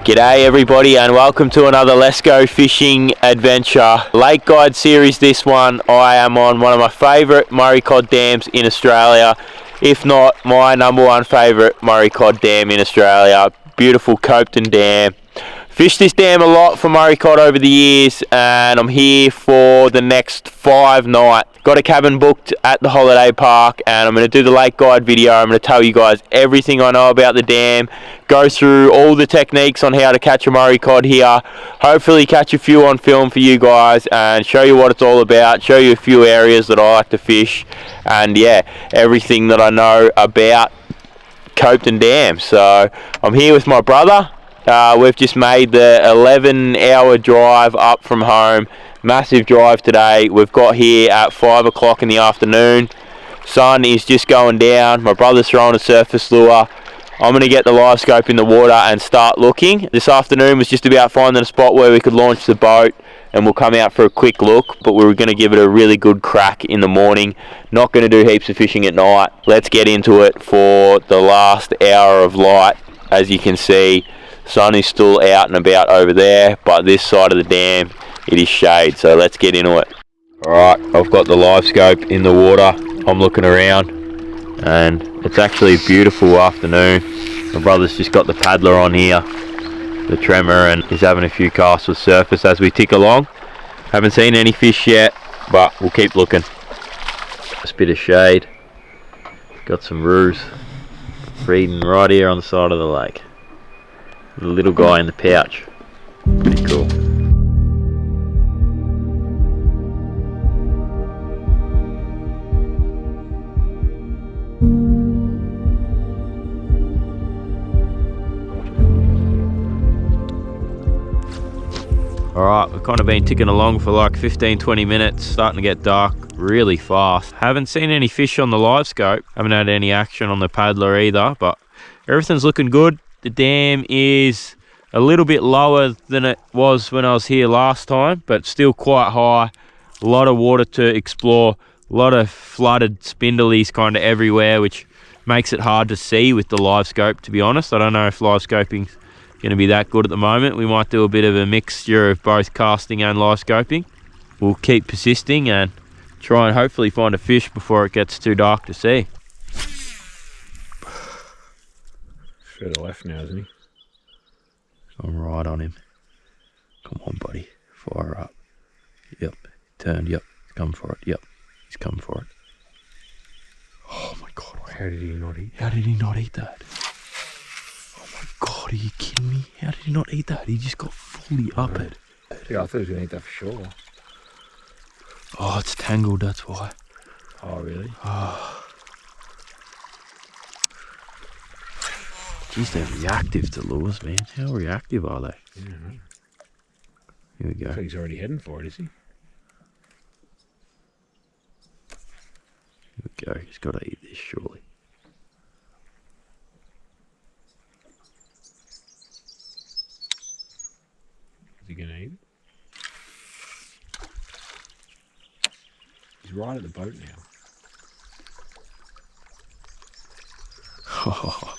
G'day everybody and welcome to another Let's Go Fishing Adventure Lake Guide series. This one I am on one of my favourite Murray cod dams in Australia, if not my #1 favourite Murray cod dam in Australia. Beautiful Copeton Dam. Fished this dam a lot for Murray cod over the years and I'm here for the next 5 nights. Got a cabin booked at the holiday park and I'm going to do the lake guide video. I'm going to tell you guys everything I know about the dam, go through all the techniques on how to catch a Murray cod here, hopefully catch a few on film for you guys and show you what it's all about, show you a few areas that I like to fish, and yeah, everything that I know about Copeton Dam. So I'm here with my brother. We've just made the 11-hour drive up from home. Massive drive today. We've got here at 5 o'clock in the afternoon. Sun is just going down. My brother's throwing a surface lure. I'm going to get the live scope in the water and start looking. This afternoon was just about finding a spot where we could launch the boat and we'll come out for a quick look, but we were going to give it a really good crack in the morning. Not going to do heaps of fishing at night. Let's get into it for the last hour of light. As you can see, sun is still out and about over there, but this side of the dam it is shade, so let's get into it. Alright, I've got the live scope in the water. I'm looking around and it's actually a beautiful afternoon. My brother's just got the paddler on here, the tremor, and he's having a few casts with surface as we tick along. Haven't seen any fish yet, but we'll keep looking. Just a bit of shade. Got some roos feeding right here on the side of the lake. The little guy in the pouch. Pretty cool. Alright, we've kind of been ticking along for like 15-20 minutes, starting to get dark really fast. Haven't seen any fish on the live scope, haven't had any action on the paddler either, but everything's looking good. The dam is a little bit lower than it was when I was here last time, but still quite high. A lot of water to explore, a lot of flooded spindlies kind of everywhere, which makes it hard to see with the live scope, to be honest. I don't know if live scoping's going to be that good at the moment. We might do a bit of a mixture of both casting and live scoping. We'll keep persisting and try and hopefully find a fish before it gets too dark to see. Further left now, isn't he? I'm right on him. Come on, buddy. Fire up. Yep. Turned. Yep. Come for it. Yep. He's come for it. Oh my God. How did he not eat? How did he not eat that? Oh my God. Are you kidding me? How did he not eat that? He just got fully up it. Yeah, I thought he was going to eat that for sure. Oh, it's tangled. That's why. Oh, really? Oh. Jeez, they're reactive to lures, man. How reactive are they? Yeah. Here we go. So he's already heading for it, is he? Here we go. He's got to eat this, surely. Is he going to eat it? He's right at the boat now. Oh,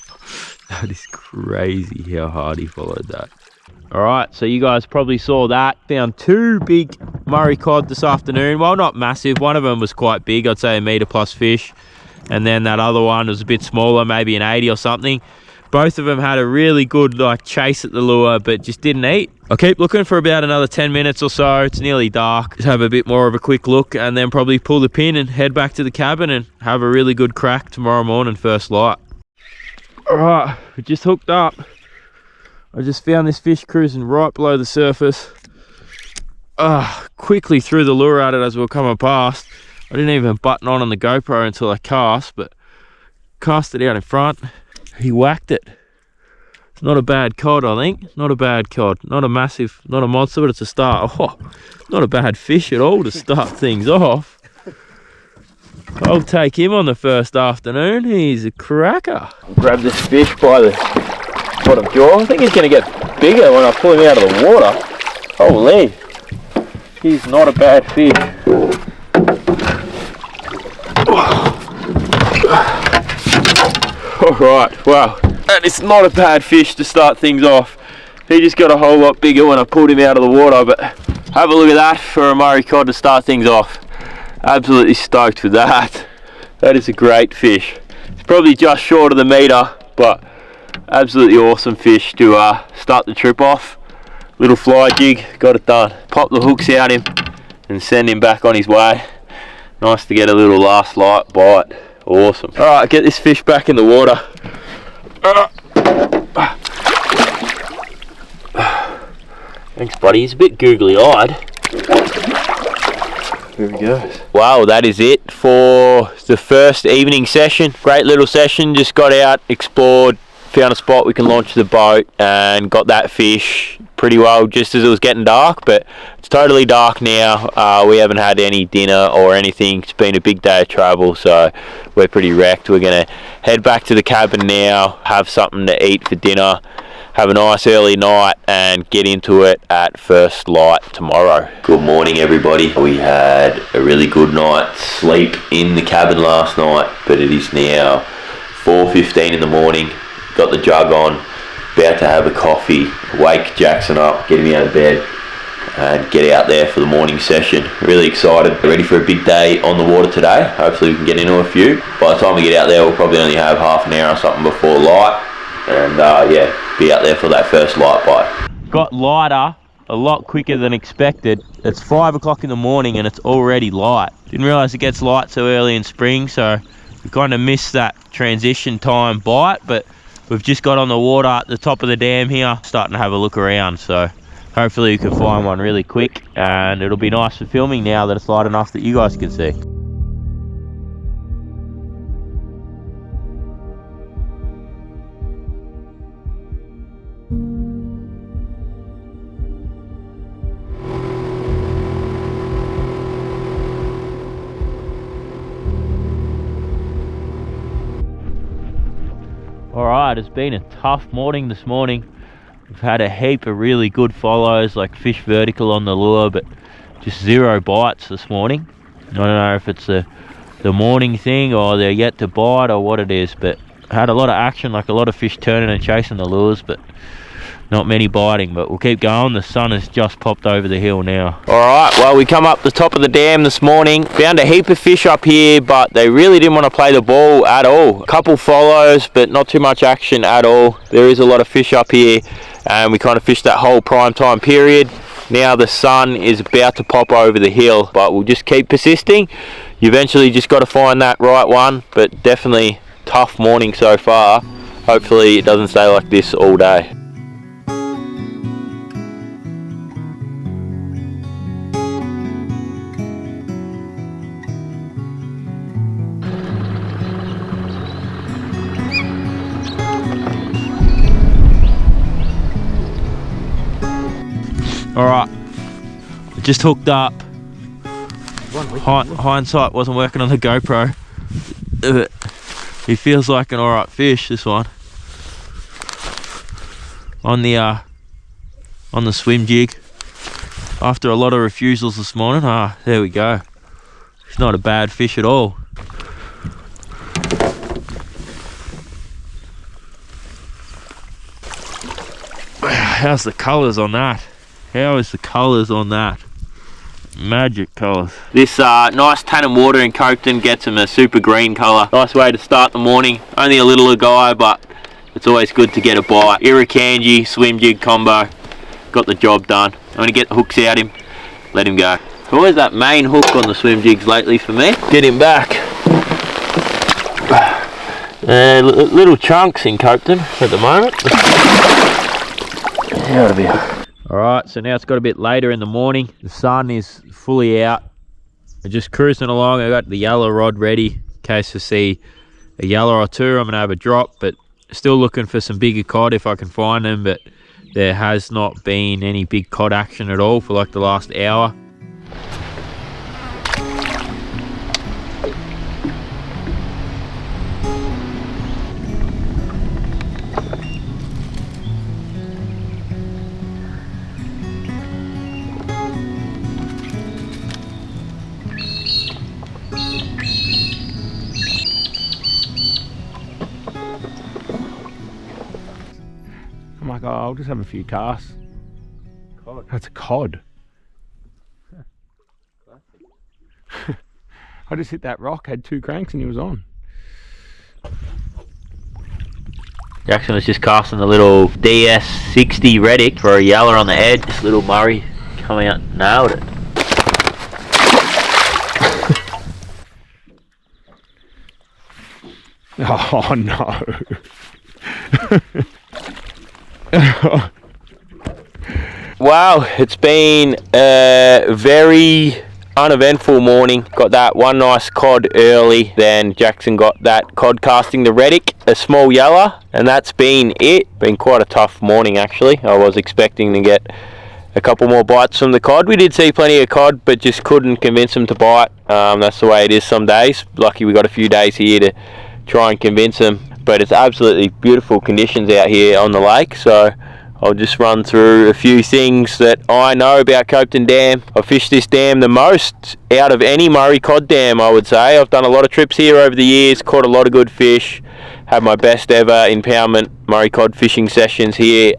that is crazy how hard he followed that. Alright, so you guys probably saw that. Found 2 big Murray cod this afternoon. Well, not massive. One of them was quite big. I'd say a metre plus fish. And then that other one was a bit smaller, maybe an 80 or something. Both of them had a really good chase at the lure, but just didn't eat. I'll keep looking for about another 10 minutes or so. It's nearly dark. Just have a bit more of a quick look and then probably pull the pin and head back to the cabin and have a really good crack tomorrow morning, first light. Alright, we just hooked up. I just found this fish cruising right below the surface. Quickly threw the lure at it as we were coming past. I didn't even button on the GoPro until I cast, but cast it out in front. He whacked it. It's not a bad cod, I think. Not a bad cod. Not a massive, not a monster, but it's a start. Oh, not a bad fish at all to start things off. I'll take him on the first afternoon. He's a cracker. Grab this fish by the bottom jaw. I think he's going to get bigger when I pull him out of the water. Holy. He's not a bad fish. Alright, wow. That is not a bad fish to start things off. He just got a whole lot bigger when I pulled him out of the water, but have a look at that for a Murray cod to start things off. Absolutely stoked with that. That is a great fish. It's probably just short of the metre, but absolutely awesome fish to start the trip off. Little fly jig, got it done. Pop the hooks out him and send him back on his way. Nice to get a little last light bite. Awesome. Alright, get this fish back in the water. Thanks buddy, he's a bit googly eyed. There he goes. Wow, that is it for the first evening session. Great little session, just got out, explored, found a spot we can launch the boat and got that fish pretty well just as it was getting dark, but it's totally dark now. We haven't had any dinner or anything. It's been a big day of travel, so we're pretty wrecked. We're gonna head back to the cabin now, have something to eat for dinner, have a nice early night and get into it at first light tomorrow. Good morning everybody. We had a really good night's sleep in the cabin last night, but it is now 4:15 in the morning. Got the jug on, about to have a coffee, wake Jackson up, get him out of bed and get out there for the morning session. Really excited, ready for a big day on the water today. Hopefully we can get into a few. By the time we get out there we'll probably only have half an hour or something before light, and yeah, be out there for that first light bite. Got lighter a lot quicker than expected. It's 5 o'clock in the morning and it's already light. Didn't realise it gets light so early in spring, so we kind of missed that transition time bite, but we've just got on the water at the top of the dam here, starting to have a look around, so hopefully you can find one really quick and it'll be nice for filming now that it's light enough that you guys can see. Alright, it's been a tough morning this morning. We've had a heap of really good follows, like fish vertical on the lure, but just 0 bites this morning. I don't know if it's the morning thing or they're yet to bite or what it is, but I had a lot of action, like a lot of fish turning and chasing the lures, but not many biting. But we'll keep going. The sun has just popped over the hill now. Alright, well we come up the top of the dam this morning, found a heap of fish up here, but they really didn't want to play the ball at all. A couple follows, but not too much action at all. There is a lot of fish up here and we kind of fished that whole prime time period. Now the sun is about to pop over the hill, but we'll just keep persisting. You eventually just got to find that right one, but definitely tough morning so far. Hopefully it doesn't stay like this all day. Alright, I just hooked up. Hindsight wasn't working on the GoPro. He feels like an alright fish, this one. On the swim jig. After a lot of refusals this morning, there we go. It's not a bad fish at all. How's the colours on that? How is the colours on that? Magic colours. This nice tannin water in Copeton gets them a super green colour. Nice way to start the morning. Only a little guy, but it's always good to get a bite. Irukandji swim jig combo. Got the job done. I'm going to get the hooks out him, let him go. Always that main hook on the swim jigs lately for me. Get him back. Little chunks in Copeton at the moment. Out of here. Alright, so now it's got a bit later in the morning. The sun is fully out. I'm just cruising along. I got the yellow rod ready in case I see a yellow or two. I'm going to have a drop, but still looking for some bigger cod if I can find them, but there has not been any big cod action at all for like the last hour. I'm like, oh, I'll just have a few casts. Cod. That's a cod. I just hit that rock, had 2 cranks and he was on. Jackson was just casting the little DS60 Reddick for a yeller on the head. This little Murray coming out, nailed it. Oh no. Wow, it's been a very uneventful morning. Got that one nice cod early, then Jackson got that cod casting the Reddick, a small yeller, and that's been it. Been quite a tough morning actually. I was expecting to get a couple more bites from the cod. We did see plenty of cod, but just couldn't convince them to bite. That's the way it is some days. Lucky we got a few days here to try and convince them, but it's absolutely beautiful conditions out here on the lake, so I'll just run through a few things that I know about Copeton Dam. I've fished this dam the most out of any Murray cod dam, I would say. I've done a lot of trips here over the years, caught a lot of good fish, had my best ever impoundment Murray cod fishing sessions here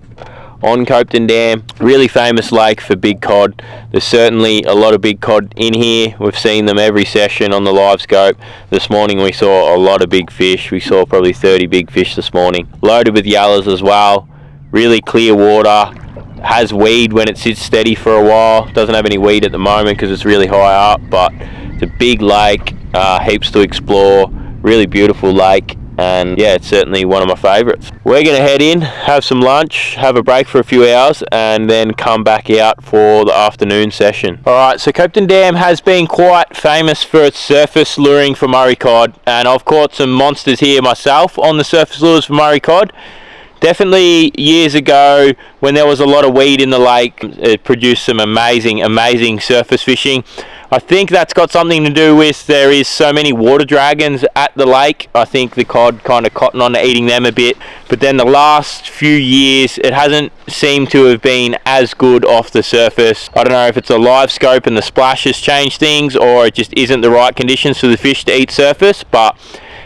on Copeton Dam. Really famous lake for big cod. There's certainly a lot of big cod in here. We've seen them every session on the live scope. This morning we saw a lot of big fish. We saw probably 30 big fish this morning. Loaded with yellers as well. Really clear water. Has weed when it sits steady for a while. Doesn't have any weed at the moment because it's really high up, but it's a big lake, heaps to explore. Really beautiful lake. And yeah, it's certainly one of my favourites. We're going to head in, have some lunch, have a break for a few hours, and then come back out for the afternoon session. Alright, so Copeton Dam has been quite famous for its surface luring for Murray cod, and I've caught some monsters here myself on the surface lures for Murray cod. Definitely years ago when there was a lot of weed in the lake, it produced some amazing surface fishing. I think that's got something to do with there is so many water dragons at the lake. I think the cod kind of cotton on to eating them a bit. But then the last few years, it hasn't seemed to have been as good off the surface. I don't know if it's a live scope and the splash has changed things, or it just isn't the right conditions for the fish to eat surface. But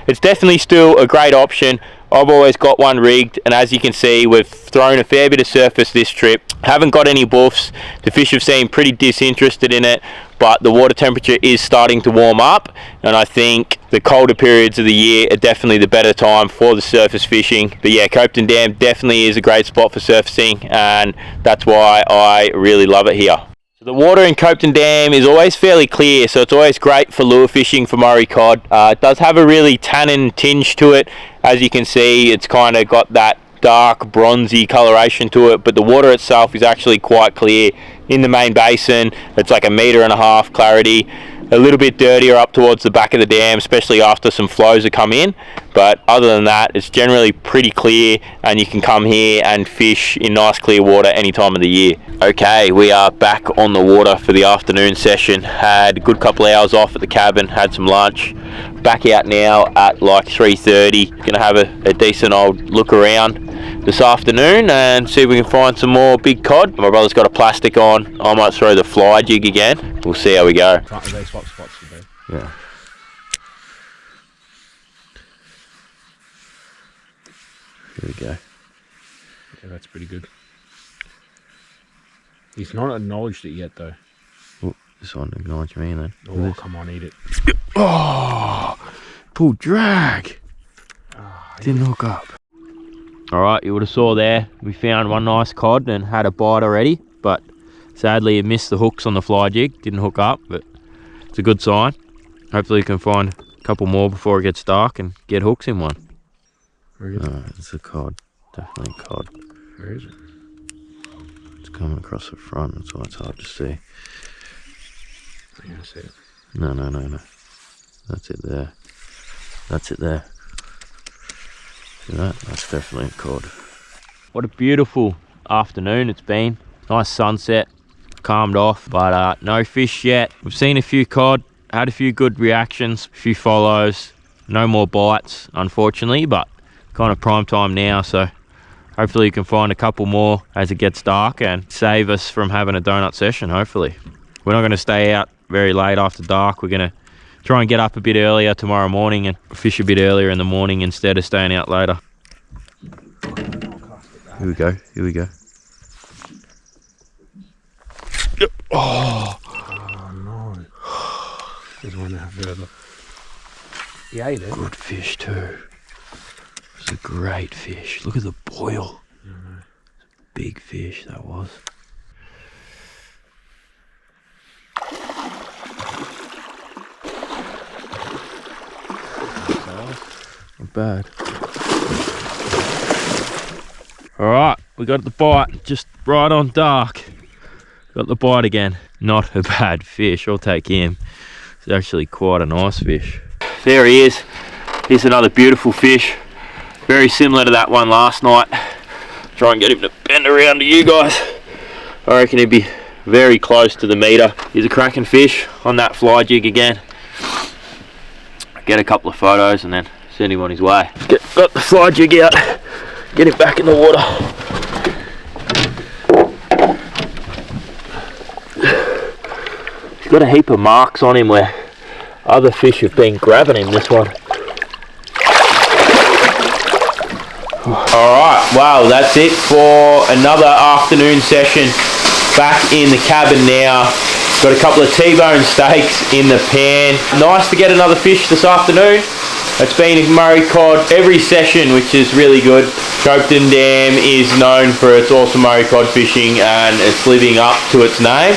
it's definitely still a great option. I've always got one rigged, and as you can see, we've thrown a fair bit of surface this trip. Haven't got any buffs. The fish have seemed pretty disinterested in it, but the water temperature is starting to warm up, and I think the colder periods of the year are definitely the better time for the surface fishing. But yeah, Copeton Dam definitely is a great spot for surfacing, and that's why I really love it here. The water in Copeton Dam is always fairly clear, so it's always great for lure fishing for Murray cod. It does have a really tannin tinge to it. As you can see, it's kind of got that dark bronzy coloration to it, but the water itself is actually quite clear. In the main basin, it's like 1.5 meters clarity. A little bit dirtier up towards the back of the dam, especially after some flows have come in, but other than that, it's generally pretty clear, and you can come here and fish in nice clear water any time of the year. Okay, we are back on the water for the afternoon session. Had a good couple of hours off at the cabin, had some lunch. Back out now at like 3:30. Gonna have a decent old look around this afternoon and see if we can find some more big cod. My brother's got a plastic on. I might throw the fly jig again. We'll see how we go. They swap spots today. Yeah. Here we go. Yeah, that's pretty good. He's not acknowledged it yet though. Oh, this one acknowledge me then. Oh, come on, eat it. Oh, pull drag. Didn't hook up. Alright, you would have saw there, we found one nice cod and had a bite already, but sadly it missed the hooks on the fly jig, didn't hook up, but it's a good sign. Hopefully you can find a couple more before it gets dark and get hooks in one. Where is it? It's a cod, definitely a cod. Where is it? It's coming across the front, that's why it's hard to see. I can't see it. No. That's it there. That's it there. See that? That's definitely a cod. What a beautiful afternoon it's been. Nice sunset, calmed off, but no fish yet. We've seen a few cod, had a few good reactions, a few follows. No more bites, unfortunately, but kind of prime time now, so hopefully you can find a couple more as it gets dark and save us from having a donut session, hopefully. We're not going to stay out very late after dark. We're going to try and get up a bit earlier tomorrow morning and fish a bit earlier in the morning instead of staying out later. Here we go. Here we go. Yep. Oh. Oh no. There's one out further. He ate it. Good fish too. It's a great fish. Look at the boil. Big fish that was. Not bad. Alright, we got the bite, just right on dark. Got the bite again. Not a bad fish, I'll take him. It's actually quite a nice fish. There he is. Here's another beautiful fish. Very similar to that one last night. Try and get him to bend around to you guys. I reckon he'd be very close to the meter. He's a cracking fish on that fly jig again. Get a couple of photos and then send him on his way. Got the fly jig out. Get him back in the water. He's got a heap of marks on him where other fish have been grabbing him, this one. Alright, well that's it for another afternoon session. Back in the cabin now. Got a couple of T-bone steaks in the pan. Nice to get another fish this afternoon. It's been a Murray cod every session, which is really good. Copeton Dam is known for its awesome Murray cod fishing and it's living up to its name.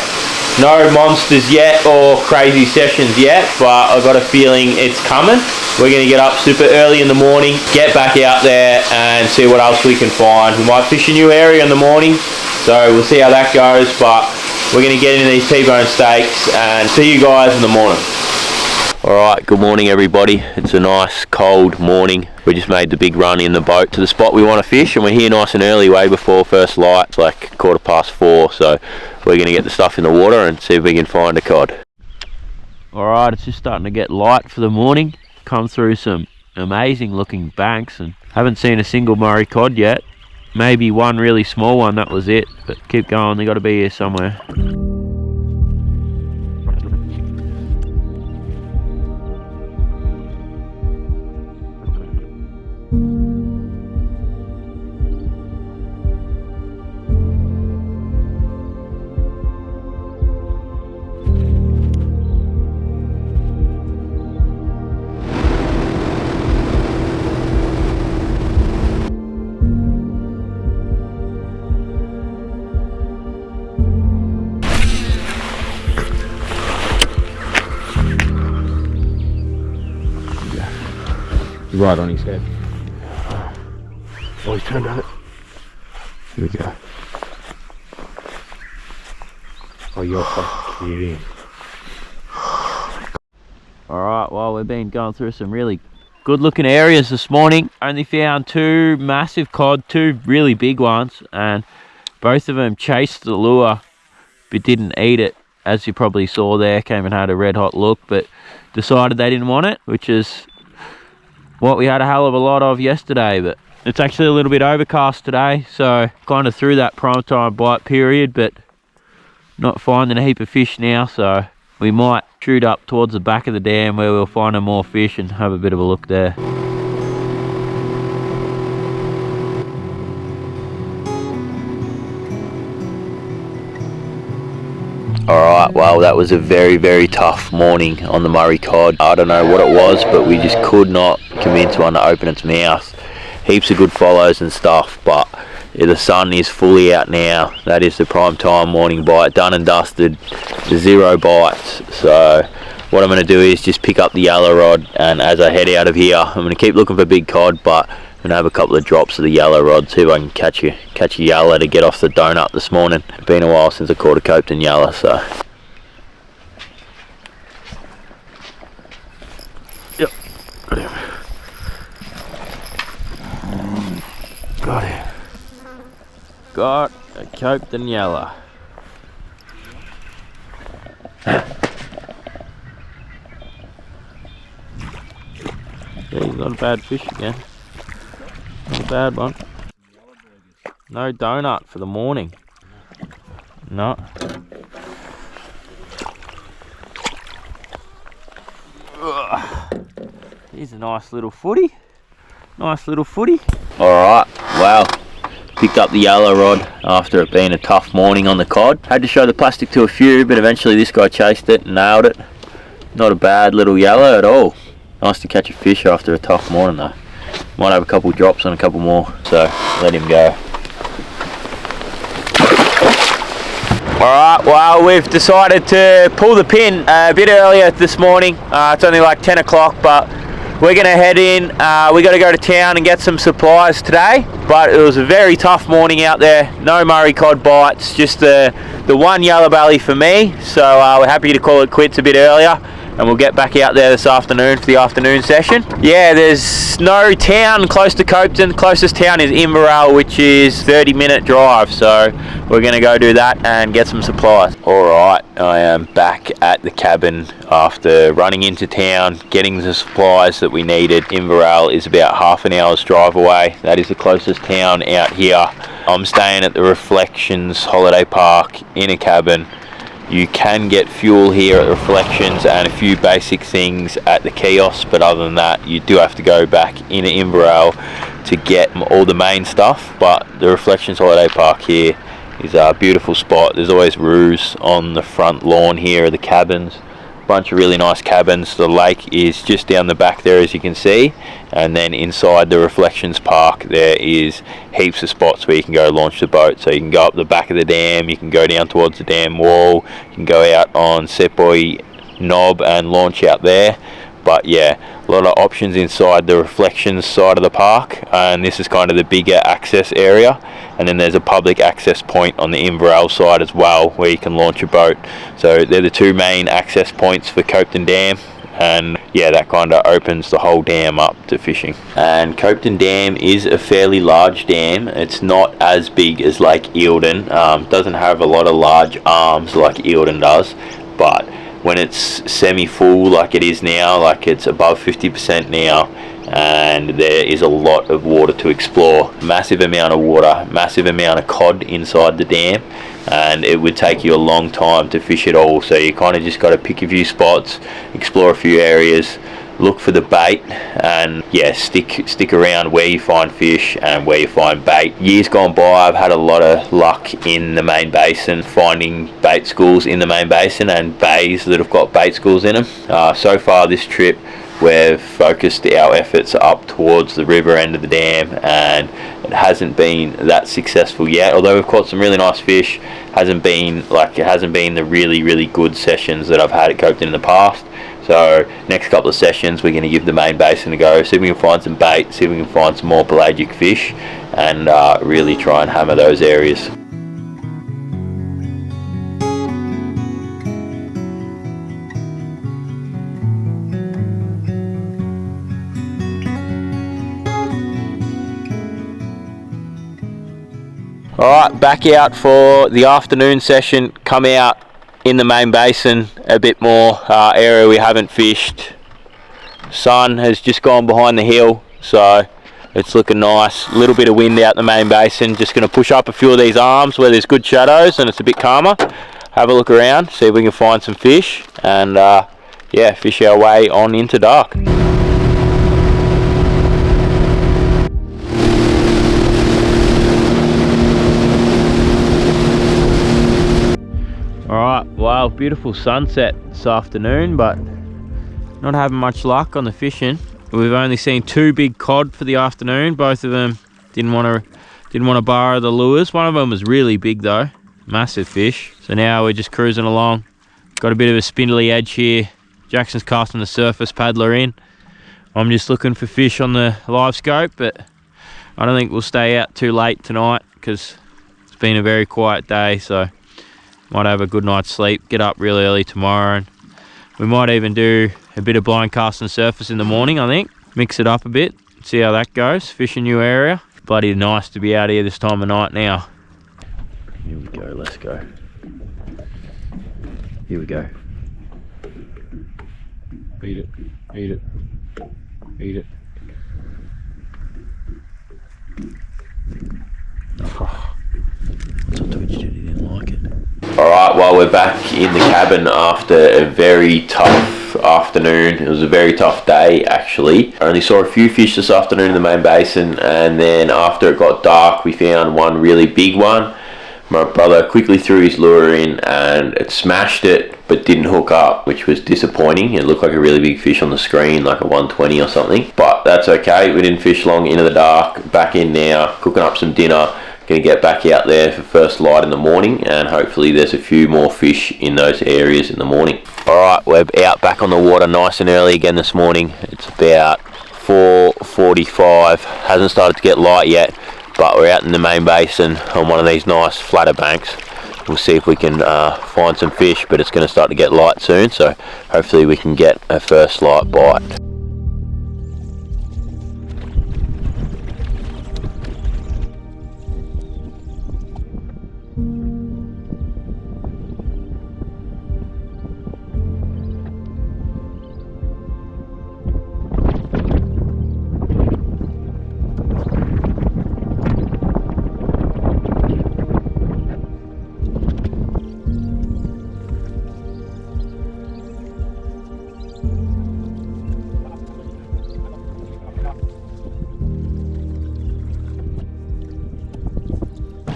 No monsters yet or crazy sessions yet, but I've got a feeling it's coming. We're going to get up super early in the morning, get back out there and see what else we can find. We might fish a new area in the morning, so we'll see how that goes, but we're going to get into these T-bone steaks and see you guys in the morning. Alright, good morning everybody. It's a nice cold morning. We just made the big run in the boat to the spot we want to fish and we're here nice and early, way before first light. It's like 4:15, so we're going to get the stuff in the water and see if we can find a cod. Alright, it's just starting to get light for the morning. Come through some amazing looking banks and haven't seen a single Murray cod yet. Maybe one really small one, that was it, but keep going, they got to be here somewhere. Right on his head. Oh, he's turned on it. Here we go. Oh, you're fucking kidding. Alright, well we've been going through some really good looking areas this morning. Only found two massive cod, two really big ones, and both of them chased the lure but didn't eat it. As you probably saw there, came and had a red hot look but decided they didn't want it, which is what we had a hell of a lot of yesterday. But it's actually a little bit overcast today, so kind of through that prime time bite period, but not finding a heap of fish now, so we might shoot up towards the back of the dam where we'll find more fish and have a bit of a look there. Alright, well that was a very tough morning on the Murray cod. I don't know what it was, but we just could not convince one to open its mouth. Heaps of good follows and stuff, but the sun is fully out now. That is the prime time morning bite, done and dusted, 0 bites. So what I'm going to do is just pick up the yellow rod, and as I head out of here I'm going to keep looking for big cod, but I'm going to have a couple of drops of the yellow rod, see if I can catch a yellow to get off the donut this morning. It's been a while since I caught a Copeton yellow, so. Yep, got him. Got him. Got a Copeton yellow. Yeah, he's not a bad fish again. Not a bad one. No donut for the morning. No. Here's a nice little footy. Nice little footy. Alright, well, Picked up the yellow rod after it being a tough morning on the cod. Had to show the plastic to a few, but eventually this guy chased it and nailed it. Not a bad little yellow at all. Nice to catch a fish after a tough morning though. Might have a couple drops on a couple more, so let him go. Alright, well, we've decided to pull the pin a bit earlier this morning. It's only like 10 o'clock, but we're going to head in. We got to go to town and get some supplies today, but it was a very tough morning out there. No Murray cod bites, just the one yellow belly for me, so we're happy to call it quits a bit earlier. And we'll get back out there this afternoon for the afternoon session. Yeah, there's no town close to Copeton. Closest town is Inverell, which is 30-minute drive. So we're gonna go do that and get some supplies. All right, I am back at the cabin after running into town, getting the supplies that we needed. Inverell is about half an hour's drive away. That is the closest town out here. I'm staying at the Reflections Holiday Park in a cabin. You can get fuel here at Reflections and a few basic things at the kiosk, but other than that you do have to go back into Inverell to get all the main stuff. But the Reflections Holiday Park here is a beautiful spot. There's always roos on the front lawn here of the cabins. Bunch of really nice cabins. The lake is just down the back there, as you can see, and then inside the Reflections Park there is heaps of spots where you can go launch the boat. So you can go up the back of the dam, you can go down towards the dam wall, you can go out on Sepoy Knob and launch out there. But yeah, a lot of options inside the Reflections side of the park, and this is kind of the bigger access area. And then there's a public access point on the Inverell side as well where you can launch a boat. So they're the two main access points for Copeton Dam, and yeah, that kind of opens the whole dam up to fishing. And Copeton Dam is a fairly large dam. It's not as big as like Eildon. Doesn't have a lot of large arms like Eildon does, but when it's semi-full like it is now, like it's above 50% now, and there is a lot of water to explore. Massive amount of water, massive amount of cod inside the dam, and it would take you a long time to fish it all. So you kind of just got to pick a few spots, explore a few areas, look for the bait, and yeah, stick around where you find fish and where you find bait. Years gone by, I've had a lot of luck in the main basin, finding bait schools in the main basin and bays that have got bait schools in them. So far this trip we've focused our efforts up towards the river end of the dam, and it hasn't been that successful yet. Although we've caught some really nice fish, it hasn't been the really good sessions that I've had at Copeton in the past. So next couple of sessions we're going to give the main basin a go, see if we can find some bait, see if we can find some more pelagic fish, and really try and hammer those areas. Alright, back out for the afternoon session. Come out in the main basin a bit more, area we haven't fished. Sun has just gone behind the hill, so it's looking nice. A little bit of wind out the main basin. Just going to push up a few of these arms where there's good shadows and it's a bit calmer. Have a look around, see if we can find some fish, and yeah, fish our way on into dark. Alright, well, beautiful sunset this afternoon, but not having much luck on the fishing. We've only seen two big cod for the afternoon. Both of them didn't want to borrow the lures. One of them was really big though, massive fish. So now we're just cruising along. Got a bit of a spindly edge here. Jackson's casting the surface paddler in. I'm just looking for fish on the live scope, but I don't think we'll stay out too late tonight because it's been a very quiet day. So might have a good night's sleep, get up real early tomorrow, and we might even do a bit of blind casting surface in the morning, I think. Mix it up a bit, see how that goes, fish a new area. Bloody nice to be out here this time of night now. Here we go, let's go. Here we go. Eat it, eat it, eat it. Oh, what's I told you, he didn't like it. Alright, well, we're back in the cabin after a very tough afternoon. It was a very tough day actually. I only saw a few fish this afternoon in the main basin, and then after it got dark we found one really big one. My brother quickly threw his lure in and it smashed it but didn't hook up, which was disappointing. It looked like a really big fish on the screen, like a 120 or something, but that's okay. We didn't fish long into the dark. Back in now, cooking up some dinner. Gonna get back out there for first light in the morning, and hopefully there's a few more fish in those areas in the morning. Alright, we're out back on the water nice and early again this morning. It's about 4:45. Hasn't started to get light yet, but we're out in the main basin on one of these nice flatter banks. We'll see if we can find some fish, but it's going to start to get light soon, so hopefully we can get a first light bite.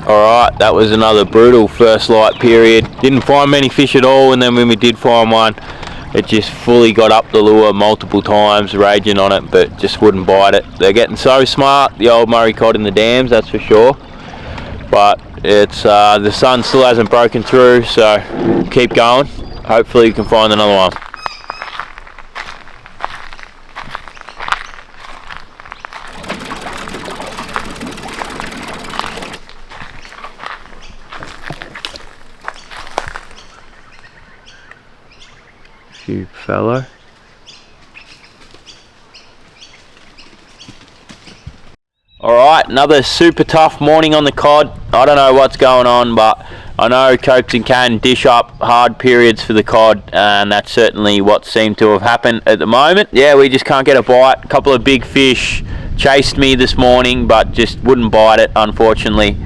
Alright, that was another brutal first light period. Didn't find many fish at all, and then when we did find one, it just fully got up the lure multiple times, raging on it, but just wouldn't bite it. They're getting so smart, the old Murray cod in the dams, that's for sure. But it's the sun still hasn't broken through, so keep going. Hopefully we can find another one. Fellow. Alright, another super tough morning on the cod. I don't know what's going on, but I know Copeton can dish up hard periods for the cod, and that's certainly what seemed to have happened at the moment. Yeah, we just can't get a bite. A couple of big fish chased me this morning, but just wouldn't bite it, unfortunately.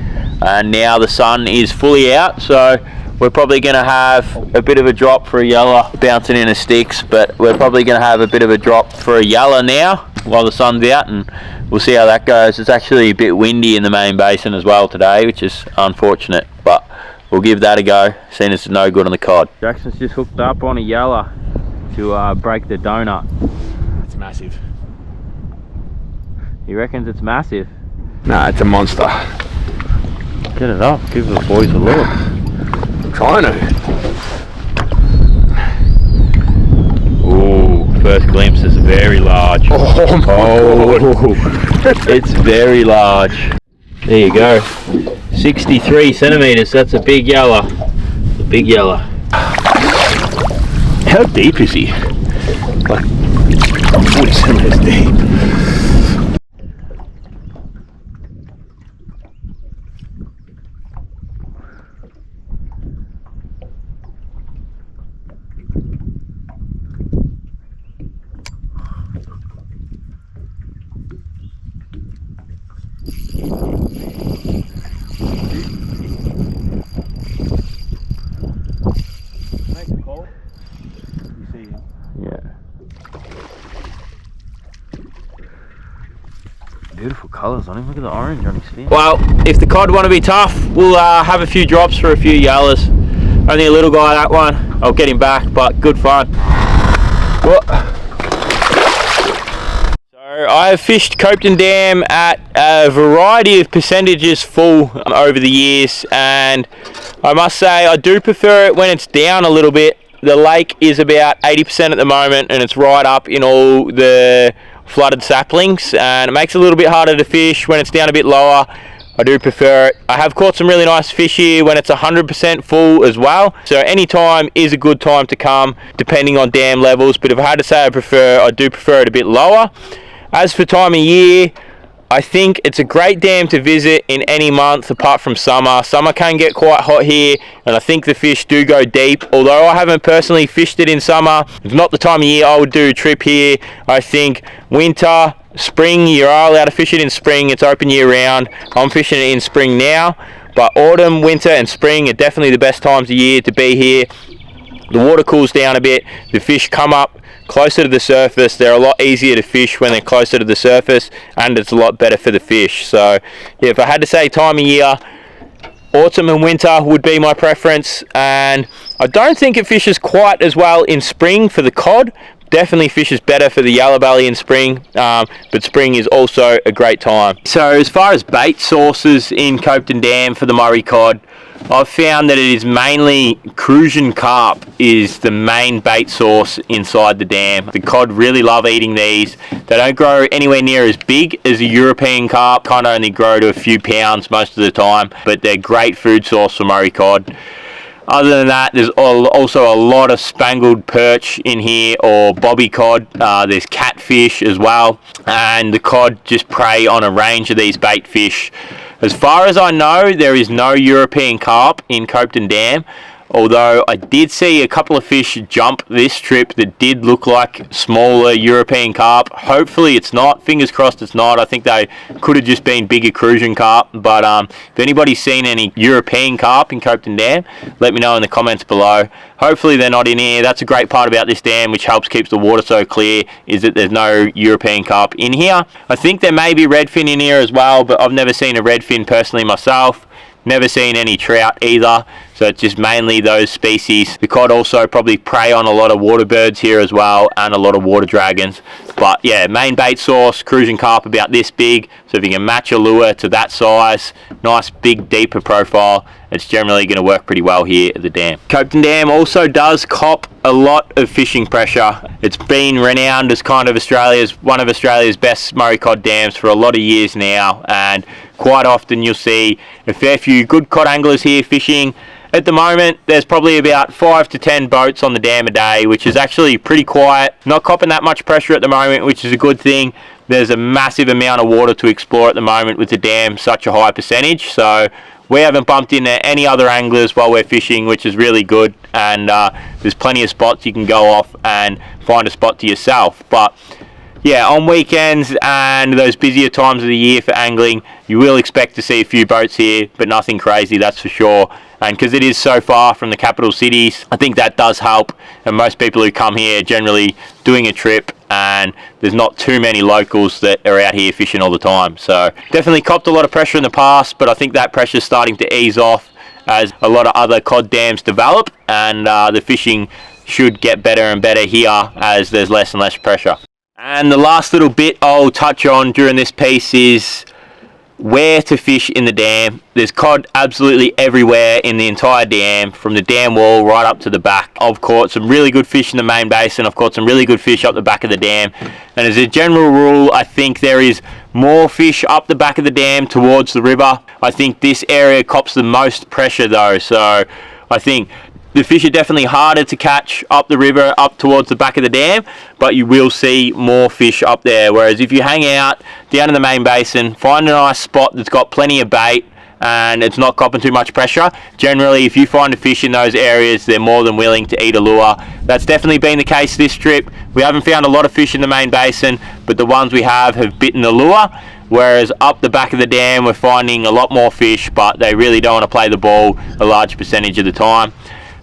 And now the sun is fully out, so we're probably going to have a bit of a drop for a yeller, bouncing in the sticks, but we're probably going to have a bit of a drop for a yeller now while the sun's out, and we'll see how that goes. It's actually a bit windy in the main basin as well today, which is unfortunate, but we'll give that a go, seeing it's no good on the cod. Jackson's just hooked up on a yeller to break the donut. It's massive. He reckons it's massive? Nah, it's a monster. Get it up, give the boys a look. Trying to. Ooh, first glimpse is very large. Oh my God. It's very large. There you go. 63 centimeters. That's a big yeller. A big yeller. How deep is he? Like 40 centimeters deep. Beautiful colours on him. Look at the orange on his fin. Well, if the cod want to be tough, we'll have a few drops for a few yellers. Only a little guy, that one. I'll get him back, but good fun. What? So I have fished Copeton Dam at a variety of percentages full over the years, and I must say I do prefer it when it's down a little bit. The lake is about 80% at the moment, and it's right up in all the flooded saplings, and it makes it a little bit harder to fish when it's down a bit lower. I do prefer it. I have caught some really nice fish here when it's 100% full as well, so any time is a good time to come depending on dam levels, but if I had to say I do prefer it a bit lower. As for time of year, I think it's a great dam to visit in any month apart from summer. Summer can get quite hot here, and I think the fish do go deep. Although I haven't personally fished it in summer, it's not the time of year I would do a trip here. I think winter, spring, you are allowed to fish it in spring. It's open year round. I'm fishing it in spring now, but autumn, winter and spring are definitely the best times of year to be here. The water cools down a bit, the fish come up closer to the surface. They're a lot easier to fish when they're closer to the surface, and it's a lot better for the fish. So yeah, if I had to say time of year, autumn and winter would be my preference, and I don't think it fishes quite as well in spring for the cod. Definitely fishes better for the yellow belly in spring, but spring is also a great time. So as far as bait sources in Copeton Dam for the Murray cod, I've found that it is mainly crucian carp is the main bait source inside the dam. The cod really love eating these. They don't grow anywhere near as big as a European carp, kind of only grow to a few pounds most of the time, but they're great food source for Murray cod. Other than that, there's also a lot of spangled perch in here, or bobby cod. There's catfish as well, and the cod just prey on a range of these bait fish. As far as I know, there is no European carp in Copeton Dam, although I did see a couple of fish jump this trip that did look like smaller European carp. Hopefully it's not, fingers crossed it's not. I think they could have just been bigger crucian carp, but if anybody's seen any European carp in Copeton Dam, let me know in the comments below. Hopefully they're not in here. That's a great part about this dam, which helps keeps the water so clear, is that there's no European carp in here. I think there may be redfin in here as well, but I've never seen a redfin personally myself. Never seen any trout either, so it's just mainly those species. The cod also probably prey on a lot of water birds here as well, and a lot of water dragons. But yeah, main bait source, crucian carp about this big, so if you can match a lure to that size, nice big deeper profile, it's generally going to work pretty well here at the dam. Copeton Dam also does cop a lot of fishing pressure. It's been renowned as kind of one of Australia's best Murray cod dams for a lot of years now, and quite often you'll see a fair few good cod anglers here fishing. At the moment, there's probably about 5 to 10 boats on the dam a day, which is actually pretty quiet. Not copping that much pressure at the moment, which is a good thing. There's a massive amount of water to explore at the moment with the dam such a high percentage, so we haven't bumped into any other anglers while we're fishing, which is really good, and there's plenty of spots you can go off and find a spot to yourself. But yeah, on weekends and those busier times of the year for angling, you will expect to see a few boats here, but nothing crazy, that's for sure. And because it is so far from the capital cities, I think that does help. And most people who come here are generally doing a trip, and there's not too many locals that are out here fishing all the time. So definitely copped a lot of pressure in the past, but I think that pressure is starting to ease off as a lot of other cod dams develop, and the fishing should get better and better here as there's less and less pressure. And the last little bit I'll touch on during this piece is where to fish in the dam. There's cod absolutely everywhere in the entire dam, from the dam wall right up to the back. I've caught some really good fish in the main basin. I've caught some really good fish up the back of the dam, and as a general rule, I think there is more fish up the back of the dam towards the river. I think this area cops the most pressure though, so I think the fish are definitely harder to catch up the river, up towards the back of the dam, but you will see more fish up there. Whereas if you hang out down in the main basin, find a nice spot that's got plenty of bait and it's not copping too much pressure, generally if you find a fish in those areas, they're more than willing to eat a lure. That's definitely been the case this trip. We haven't found a lot of fish in the main basin, but the ones we have bitten the lure. Whereas up the back of the dam, we're finding a lot more fish, but they really don't want to play the ball a large percentage of the time.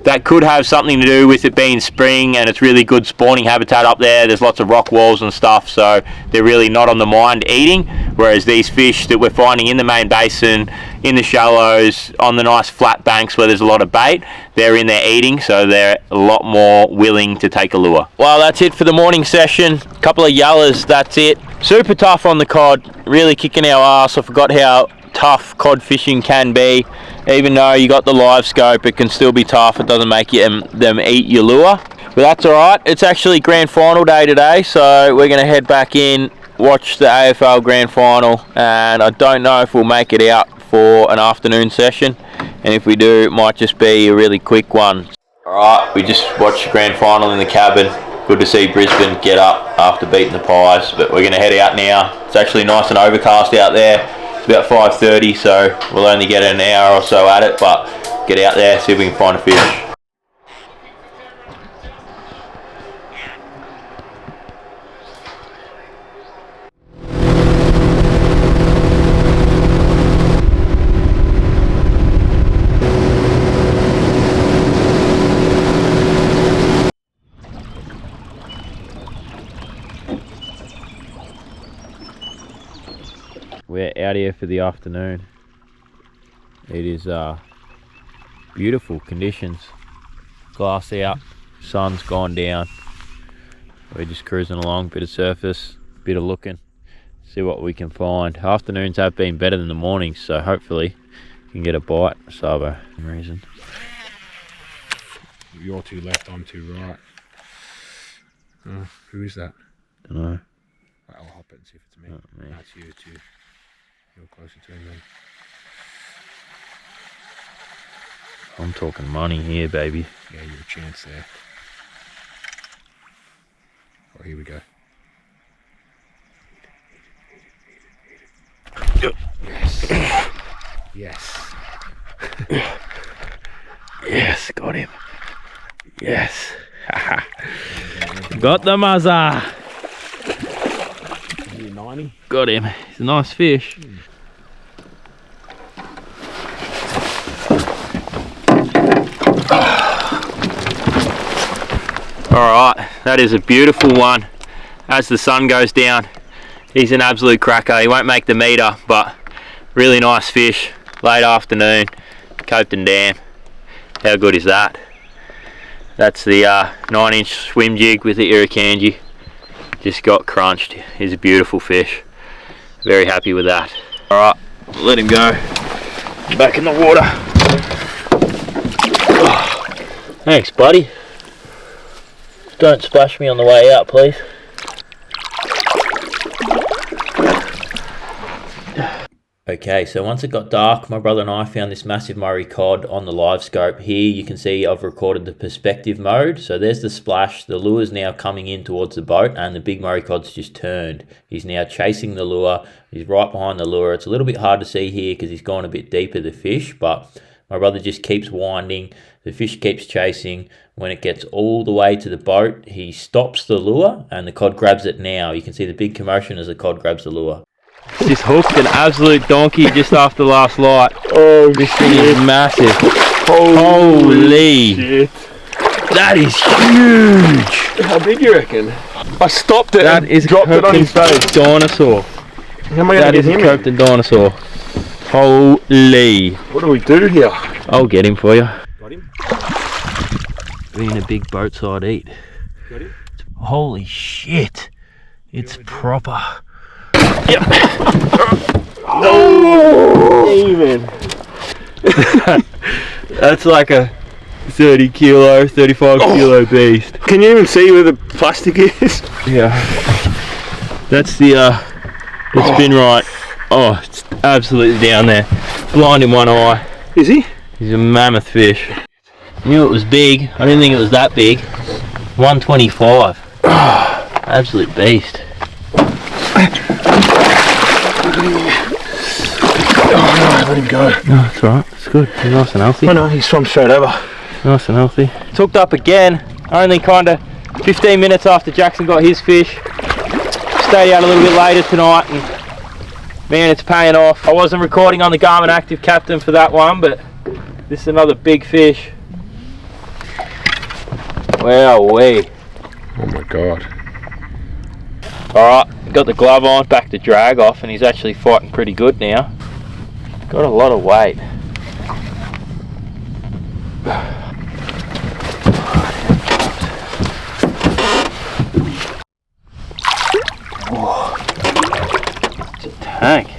That could have something to do with it being spring and it's really good spawning habitat up there. There's lots of rock walls and stuff, so they're really not on the mind eating. Whereas these fish that we're finding in the main basin, in the shallows, on the nice flat banks where there's a lot of bait, they're in there eating, so they're a lot more willing to take a lure. Well, that's it for the morning session. Couple of yellows, that's it. Super tough on the cod, really kicking our ass. I forgot how tough cod fishing can be. Even though you got the live scope, it can still be tough. It doesn't make them eat your lure, but that's all right. It's actually grand final day today, so we're going to head back in, watch the AFL grand final, and I don't know if we'll make it out for an afternoon session, and if we do, it might just be a really quick one. All right, we just watched the grand final in the cabin. Good to see Brisbane get up after beating the Pies, but we're going to head out now. It's actually nice and overcast out there. It's about 5:30, so we'll only get an hour or so at it, but get out there, see if we can find a fish. out here for the afternoon. It is beautiful conditions. Glass out, sun's gone down. We're just cruising along, bit of surface, bit of looking, see what we can find. Afternoons have been better than the mornings, so hopefully you can get a bite. So for some reason. You're to left, I'm to right. Who is that? Don't know. I'll hop it and see if it's me. Not me. That's you too. You're closer to him then. I'm talking money here, baby. Yeah, you have a chance there. Oh, here we go. Yes. Yes. Yes, got him. Yes. Got the muzza. 90. Got him. He's a nice fish. Alright, that is a beautiful one. As the sun goes down, he's an absolute cracker. He won't make the meter, but really nice fish. Late afternoon, Copeton Dam. How good is that? That's the 9-inch swim jig with the irukandji. Just got crunched. He's a beautiful fish. Very happy with that. Alright, let him go. Back in the water. Thanks, buddy. Don't splash me on the way out, please. Okay, so once it got dark, my brother and I found this massive Murray cod on the live scope. Here you can see I've recorded the perspective mode. So there's the splash, the lure's now coming in towards the boat, and the big Murray cod's just turned. He's now chasing the lure. He's right behind the lure. It's a little bit hard to see here because he's gone a bit deeper, the fish, but my brother just keeps winding. The fish keeps chasing. When it gets all the way to the boat, he stops the lure and the cod grabs it now. You can see the big commotion as the cod grabs the lure. Just hooked an absolute donkey just after last light. Oh, this thing is massive. Holy shit. That is huge. How big you reckon? I stopped it that and is dropped it on his face. Dinosaur. How am I that gonna is get a him Copeton dinosaur. Holy. What do we do here? I'll get him for you. Got him? Being a big boat side eat. Got him? Holy shit. It's proper. Yep. Oh, even. That's like a 30 kilo, 35 kilo beast. Can you even see where the plastic is? Yeah. That's the spin right. Oh, it's absolutely down there. Blind in one eye. Is he? He's a mammoth fish. Knew it was big. I didn't think it was that big. 125. Absolute beast. Oh, no, let him go. No, it's alright. It's good. He's nice and healthy. Oh no, he swam straight over. Nice and healthy. It's hooked up again. Only kind of 15 minutes after Jackson got his fish. Stayed out a little bit later tonight, and man, it's paying off. I wasn't recording on the Garmin Active Captain for that one, but this is another big fish. Wowee. Oh my god. Alright, got the glove on, back to drag off, and he's actually fighting pretty good now. Got a lot of weight. Oh, it's a tank.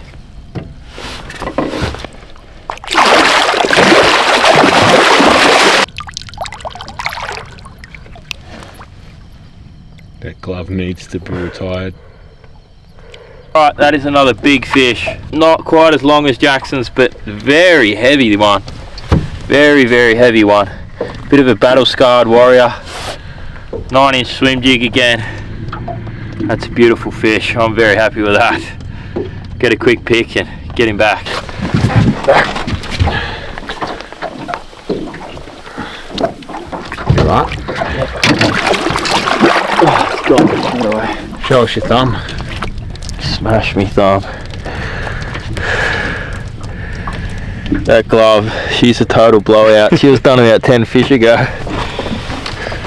That glove needs to be retired. Alright, that is another big fish. Not quite as long as Jackson's, but very heavy one. Very, very heavy one. Bit of a battle-scarred warrior. 9-inch swim jig again. That's a beautiful fish. I'm very happy with that. Get a quick pick and get him back. You alright? Oh, it's gone. Get away. Show us your thumb. Smash me thumb. That glove, she's a total blowout. She was done about 10 fish ago.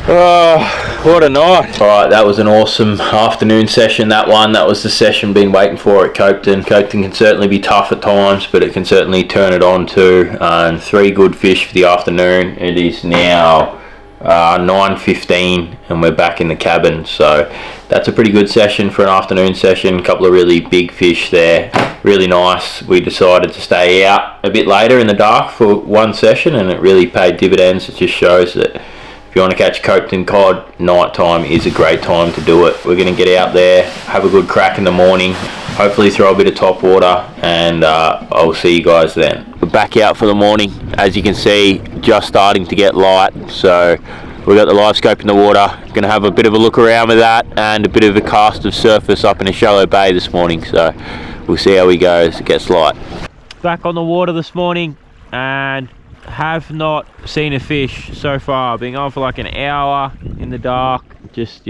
Oh, What a night. Alright, that was an awesome afternoon session, that one. That was the session been waiting for at Copeton. Copeton can certainly be tough at times, but it can certainly turn it on too. And 3 good fish for the afternoon. It is now 9:15 and we're back in the cabin, so that's a pretty good session for an afternoon session. A couple of really big fish there, really nice. We decided to stay out a bit later in the dark for one session, and it really paid dividends. It just shows that if you want to catch Copeton cod, night time is a great time to do it. We're going to get out there, have a good crack in the morning, hopefully throw a bit of top water, and I'll see you guys then. We're back out for the morning. As you can see, just starting to get light, so we've got the live scope in the water. Going to have a bit of a look around with that and a bit of a cast of surface up in a shallow bay this morning, so we'll see how we go as it gets light. Back on the water this morning and have not seen a fish so far. Been on for like an hour in the dark. Just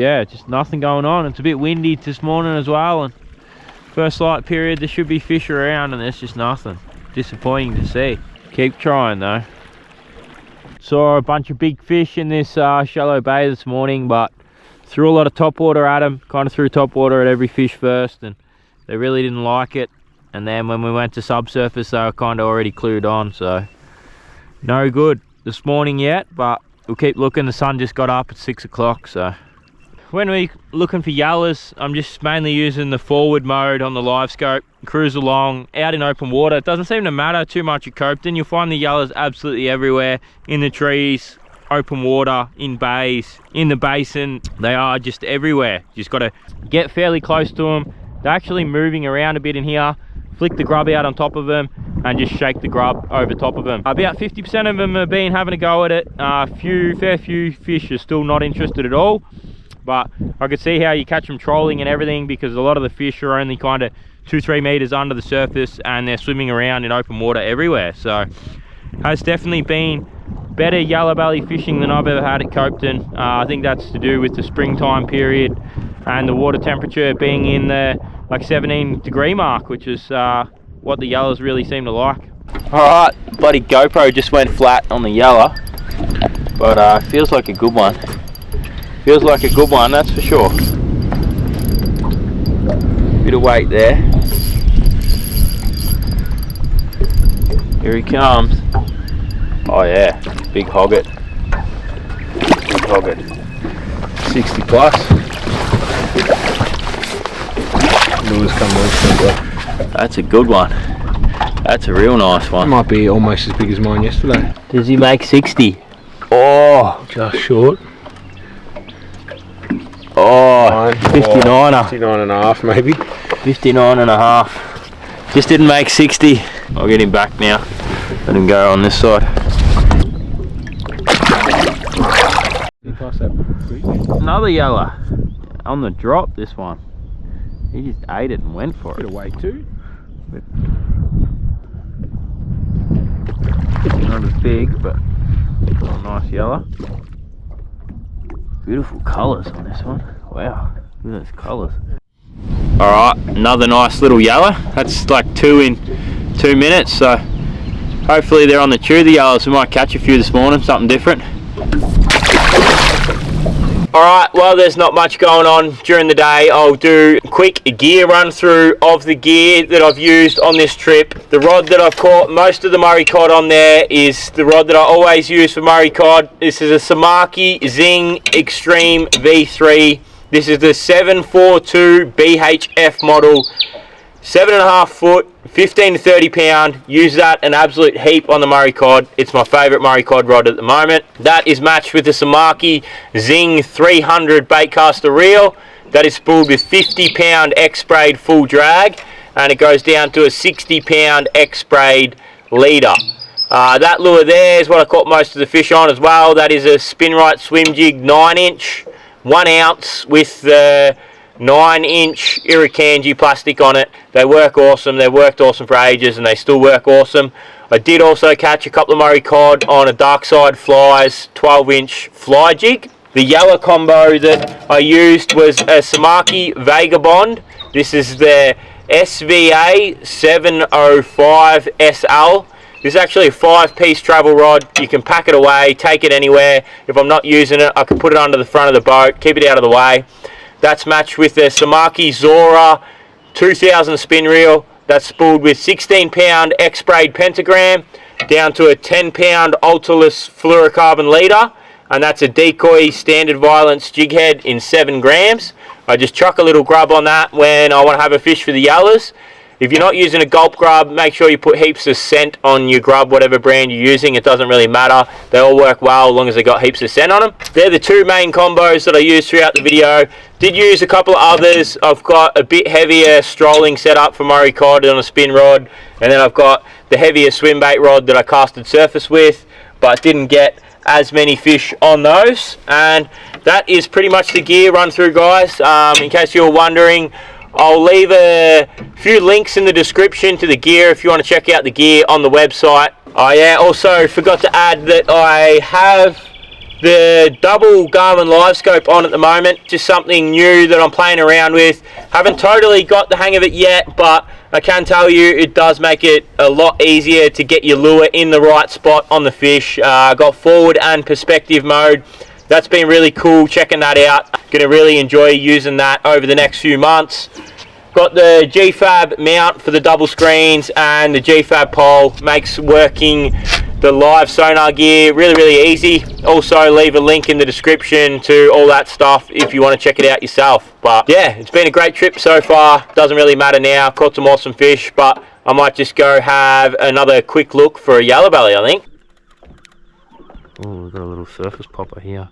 nothing going on. It's a bit windy this morning as well, and first light period there should be fish around and there's just nothing. Disappointing to see. Keep trying though. Saw a bunch of big fish in this shallow bay this morning, but threw a lot of top water at them. Kind of threw top water at every fish first, and they really didn't like it. And then when we went to subsurface, they were kind of already clued on, so no good this morning yet, but we'll keep looking. The sun just got up at 6 o'clock, so when we're looking for yellows, I'm just mainly using the forward mode on the live scope, cruise along out in open water. It doesn't seem to matter too much at Copeton. You'll find the yellows absolutely everywhere, in the trees, open water, in bays, in the basin. They are just everywhere. You just got to get fairly close to them. They're actually moving around a bit in here. Flick the grub out on top of them and just shake the grub over top of them. About 50% of them have been having a go at it. Fair few fish are still not interested at all, but I could see how you catch them trolling and everything, because a lot of the fish are only kind of 2-3 meters under the surface and they're swimming around in open water everywhere. So has definitely been better yellow belly fishing than I've ever had at Copeton. I think that's to do with the springtime period and the water temperature being in the like 17-degree mark, which is what the yellows really seem to like. Alright, bloody GoPro just went flat on the yellow, but feels like a good one. Feels like a good one, that's for sure. Bit of weight there. Here he comes. Oh yeah, big hogget. Big hogget. 60 plus. That's a good one. That's a real nice one. It might be almost as big as mine yesterday. Does he make 60? Oh, just short. Oh, 59er. 59 and a half maybe. 59 and a half. Just didn't make 60. I'll get him back now. Let him go on this side. Another yellow. On the drop, this one. He just ate it and went for it. Bit of weight too. Not as big, but a nice yellow. Beautiful colours on this one. Wow, look at those colours. Alright, another nice little yellow. That's like 2 in 2 minutes, so hopefully they're on the chew, the yellows. We might catch a few this morning, something different. Alright, well there's not much going on during the day. I'll do a quick gear run through of the gear that I've used on this trip. The rod that I've caught most of the Murray cod on there is the rod that I always use for Murray cod. This is a Samaki Zing Extreme V3. This is the 742 BHF model. 7.5 foot, 15 to 30 pound. Use that an absolute heap on the Murray cod. It's my favourite Murray cod rod at the moment. That is matched with the Samaki Zing 300 baitcaster reel. That is spooled with 50 pound X Braid full drag, and it goes down to a 60 pound X Braid leader. That lure there is what I caught most of the fish on as well. That is a Spin Right Swim Jig 9-inch, 1 ounce with the 9-inch irukandji plastic on it. They work awesome. They've worked awesome for ages and they still work awesome. I did also catch a couple of Murray cod on a Dark Side Flies 12-inch fly jig. The yellow combo that I used was a Samaki Vagabond. This is the SVA 705 SL. This is actually a 5-piece travel rod. You can pack it away, take it anywhere. If I'm not using it, I can put it under the front of the boat, keep it out of the way. That's matched with the Samaki Zora 2000 spin reel. That's spooled with 16-pound X Braid pentagram down to a 10-pound Ultraless fluorocarbon leader. And that's a decoy standard violence jig head in 7 grams. I just chuck a little grub on that when I want to have a fish for the yellers. If you're not using a gulp grub, make sure you put heaps of scent on your grub, whatever brand you're using. It doesn't really matter. They all work well as long as they got heaps of scent on them. They're the 2 main combos that I use throughout the video. Did use a couple of others. I've got a bit heavier strolling setup for Murray cod on a spin rod. And then I've got the heavier swim bait rod that I casted surface with, but didn't get as many fish on those. And that is pretty much the gear run through, guys. In case you're wondering, I'll leave a few links in the description to the gear if you want to check out the gear on the website. Oh yeah, also forgot to add that I have the double Garmin live scope on at the moment. Just something new that I'm playing around with. Haven't totally got the hang of it yet, but I can tell you it does make it a lot easier to get your lure in the right spot on the fish. Got forward and perspective mode. That's been really cool checking that out. Gonna really enjoy using that over the next few months. Got the Gfab mount for the double screens and the Gfab pole. Makes working the live sonar gear really easy. Also leave a link in the description to all that stuff if you want to check it out yourself. But yeah, it's been a great trip so far. Doesn't really matter now. Caught some awesome fish, but I might just go have another quick look for a yellow belly, I think. Oh, we've got a little surface popper here.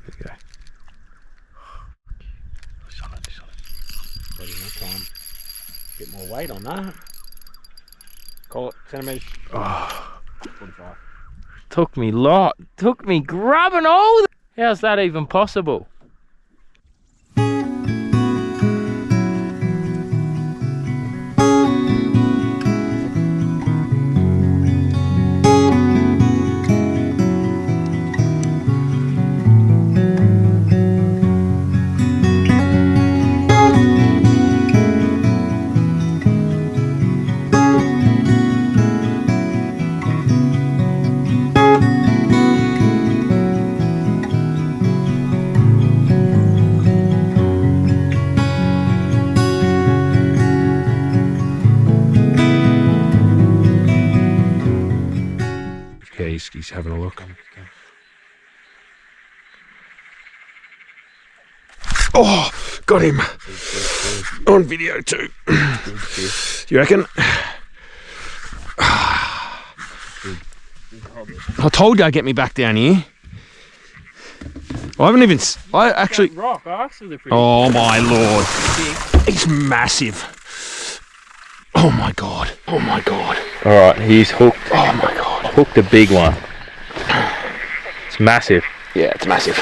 There we go. Time. Bit more weight on that. Call it centimeters. Oh. 45. Took me grabbing all. How's that even possible? He's having a look. Oh, got him on video too. You reckon? I told you I'd get me back down here. I haven't even. I actually. Oh my lord! He's massive. Oh my god! Oh my god! All right, he's hooked. Oh my god! Hooked a big one. It's massive. Yeah, it's massive.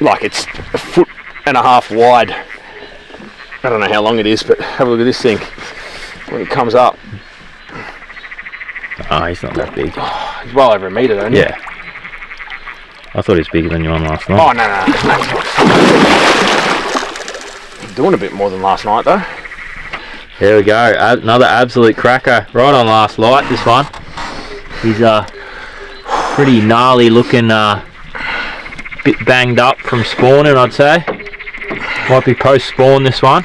Like it's 1.5 feet wide. I don't know how long it is, but have a look at this thing when it comes up. Oh, he's not that big. Oh, he's well over 1 metre, don't he? Yeah. I thought he was bigger than you on last night. Oh no. He's doing a bit more than last night though. There we go. Another absolute cracker. Right on last light, this one. He's pretty gnarly looking, bit banged up from spawning, I'd say. Might be post spawn, this one.